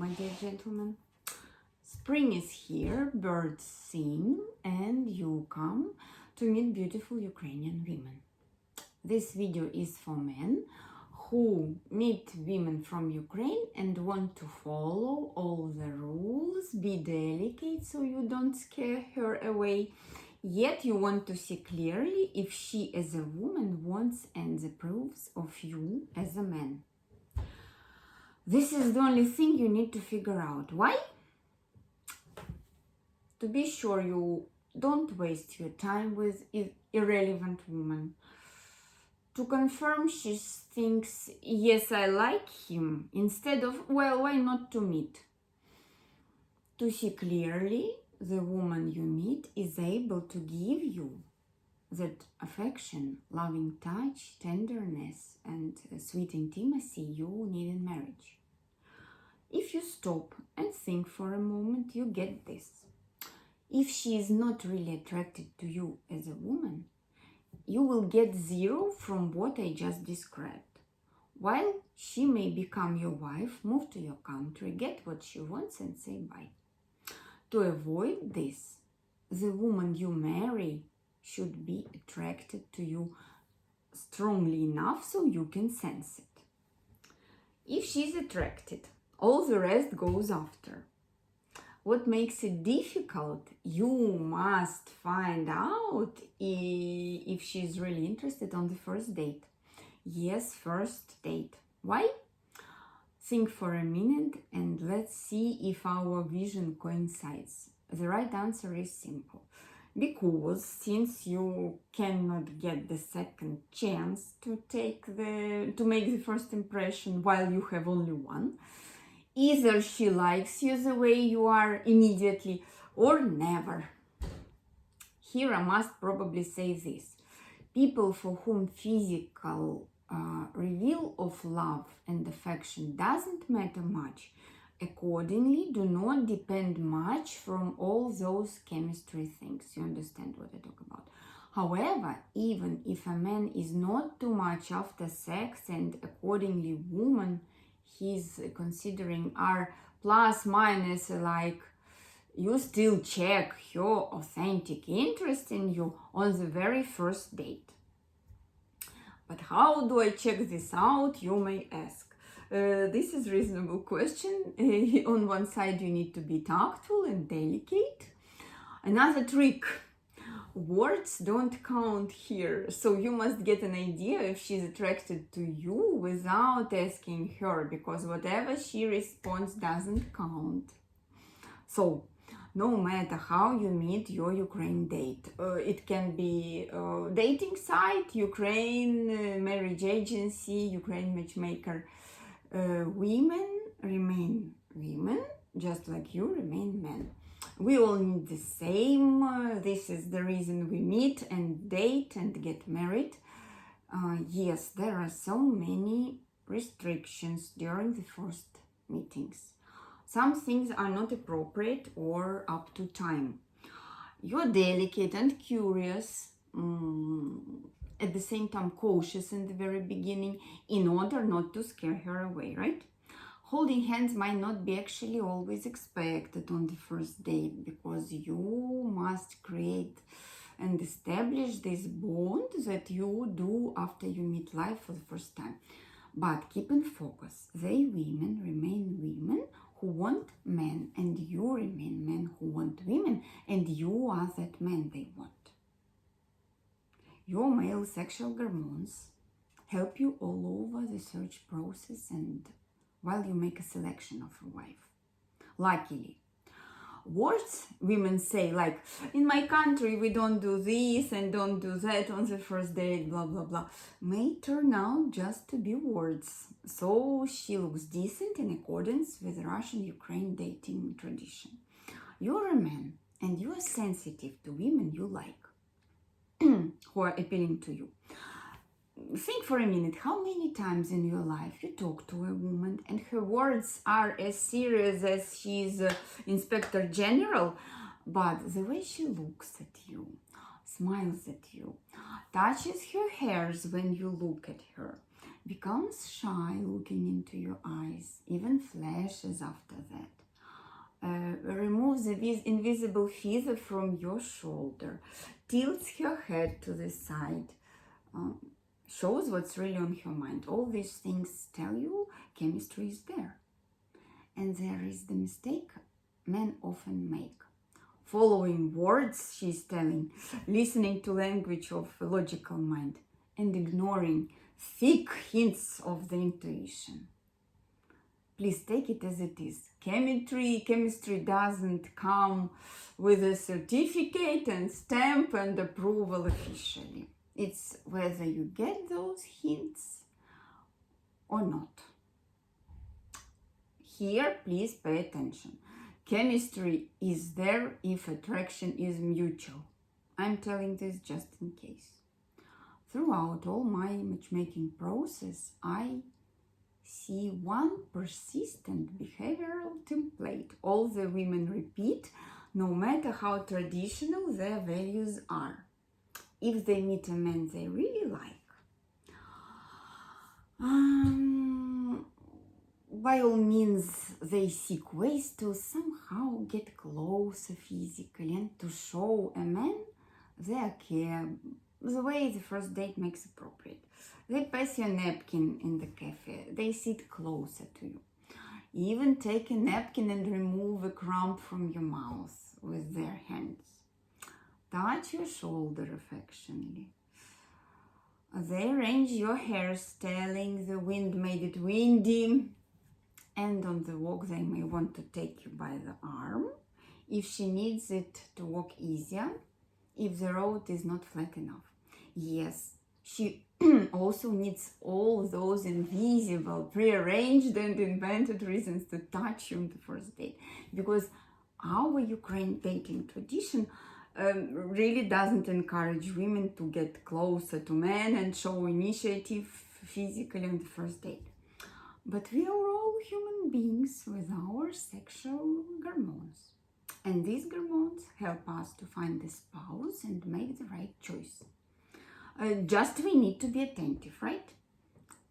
my dear gentlemen. Spring is here, birds sing, and you come to meet beautiful Ukrainian women. This video is for men who meet women from Ukraine and want to follow all the rules, be delicate so you don't scare her away, yet you want to see clearly if she as a woman wants and approves of you as a man. This is the only thing you need to figure out. Why? To be sure you don't waste your time with irrelevant women. To confirm she thinks, yes, I like him, instead of, well, why not to meet? To see clearly the woman you meet is able to give you that affection, loving touch, tenderness, and sweet intimacy you need in marriage. If you stop and think for a moment, you get this. If she is not really attracted to you as a woman, you will get 0 from what I just described. While she may become your wife, move to your country, get what she wants and say bye. To avoid this, the woman you marry should be attracted to you strongly enough so you can sense it. If she's attracted, all the rest goes after. What makes it difficult, you must find out if she's really interested on the first date. Yes, first date. Why? Think for a minute and let's see if our vision coincides. The right answer is simple. Because since you cannot get the second chance to make the first impression while you have only one, either she likes you the way you are immediately or never. Here I must probably say this. People for whom physical reveal of love and affection doesn't matter much, accordingly do not depend much from all those chemistry things. You understand what I talk about. However, even if a man is not too much after sex and accordingly woman he's considering are plus minus like, you still check her authentic interest in you on the very first date. But how do I check this out, you may ask. This is a reasonable question. On one side you need to be tactful and delicate. Another trick. Words don't count here, so you must get an idea if she's attracted to you without asking her, because whatever she responds doesn't count. So, no matter how you meet your Ukraine date, it can be dating site, Ukraine marriage agency, Ukraine matchmaker, women remain women, just like you remain men. We all need the same. This is the reason we meet and date and get married. Yes, there are so many restrictions during the first meetings. Some things are not appropriate or up to time. You're delicate and curious, at the same time cautious in the very beginning in order not to scare her away, right? Holding hands might not be actually always expected on the first date because you must create and establish this bond that you do after you meet life for the first time. But keep in focus, they women remain women who want men and you remain men who want women and you are that man they want. Your male sexual hormones help you all over the search process and while you make a selection of a wife. Luckily, words women say like, in my country we don't do this and don't do that on the first date, blah blah blah, may turn out just to be words. So she looks decent in accordance with Russian-Ukraine dating tradition. You're a man and you are sensitive to women you like, who are appealing to you. Think for a minute how many times in your life you talk to a woman and her words are as serious as she's Inspector General, but the way she looks at you, smiles at you, touches her hairs when you look at her, becomes shy looking into your eyes, even flashes after that. Removes the invisible feather from your shoulder, tilts her head to the side, shows what's really on her mind. All these things tell you chemistry is there. And there is the mistake men often make. Following words she's telling, listening to language of a logical mind, and ignoring thick hints of the intuition. Please take it as it is. Chemistry doesn't come with a certificate and stamp and approval officially. It's whether you get those hints or not. Here, please pay attention. Chemistry is there if attraction is mutual. I'm telling this just in case. Throughout all my matchmaking process, I see one persistent behavioral template all the women repeat, no matter how traditional their values are. If they meet a man they really like, by all means they seek ways to somehow get closer physically and to show a man their care the way the first date makes appropriate. They pass you a napkin in the cafe. They sit closer to you. Even take a napkin and remove a crumb from your mouth with their hands. Touch your shoulder affectionately. They arrange your hairs, telling the wind made it windy. And on the walk they may want to take you by the arm if she needs it to walk easier, if the road is not flat enough. Yes, she also needs all those invisible, prearranged and invented reasons to touch you on the first date, because our Ukraine dating tradition really doesn't encourage women to get closer to men and show initiative physically on the first date. But we are all human beings with our sexual hormones, and these hormones help us to find the spouse and make the right choice. Just we need to be attentive, right?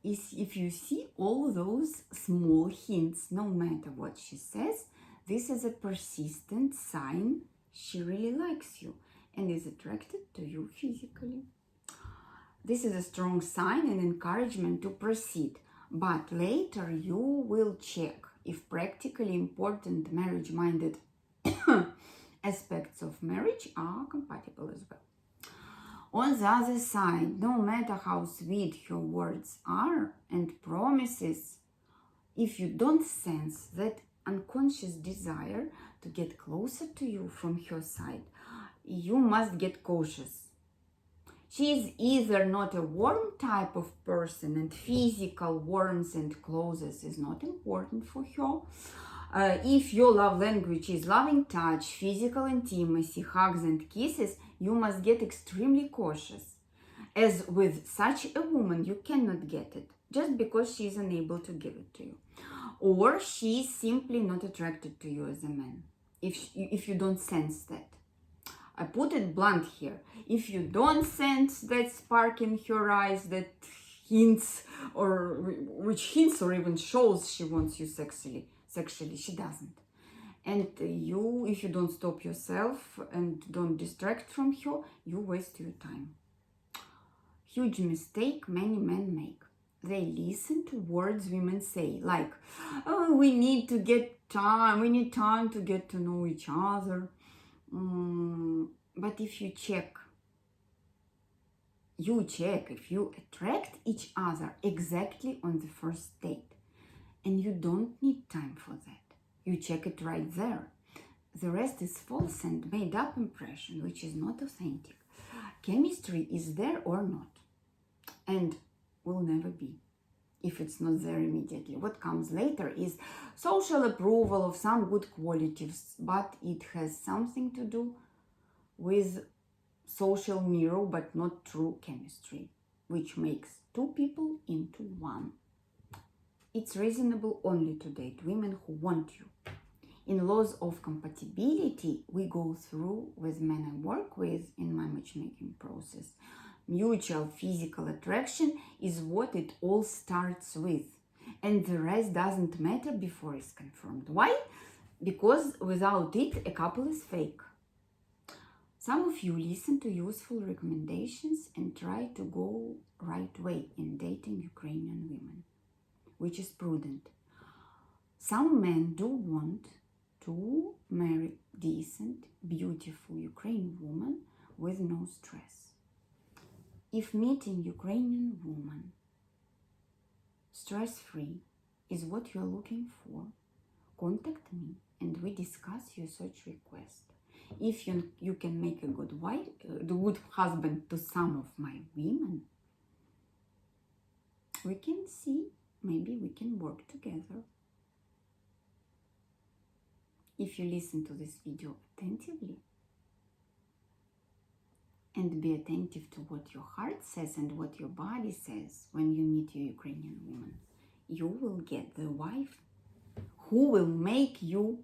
If you see all those small hints, no matter what she says, this is a persistent sign she really likes you and is attracted to you physically. This is a strong sign and encouragement to proceed, but later you will check if practically important marriage-minded aspects of marriage are compatible as well. On the other side, no matter how sweet her words are and promises, if you don't sense that unconscious desire to get closer to you from her side, you must get cautious. She is either not a warm type of person and physical warmth and closeness is not important for her. If your love language is loving touch, physical intimacy, hugs and kisses, you must get extremely cautious. As with such a woman, you cannot get it just because she is unable to give it to you. Or she is simply not attracted to you as a man, if you don't sense that. I put it blunt here. If you don't sense that spark in her eyes, that hints or which hints or even shows she wants you sexually, she doesn't. And if you don't stop yourself and don't distract from her, you waste your time. Huge mistake many men make. They listen to words women say, like, oh, we need time to get to know each other. But if you check if you attract each other exactly on the first date, and you don't need time for that. You check it right there. The rest is false and made up impression, which is not authentic. Chemistry is there or not, and will never be if it's not there immediately. What comes later is social approval of some good qualities, but it has something to do with social mirror, but not true chemistry, which makes two people into one. It's reasonable only to date women who want you. In laws of compatibility we go through with men I work with in my matchmaking process, Mutual physical attraction is what it all starts with. And the rest doesn't matter before it's confirmed. Why? Because without it, a couple is fake. Some of you listen to useful recommendations and try to go right way in dating Ukrainian women, which is prudent. Some men do want to marry decent, beautiful Ukrainian woman with no stress. If meeting Ukrainian woman stress-free is what you are looking for, contact me and we discuss your search request. If you can make a good wife, the good husband to some of my women, we can see, maybe we can work together. If you listen to this video attentively and be attentive to what your heart says and what your body says when you meet your Ukrainian woman, you will get the wife who will make you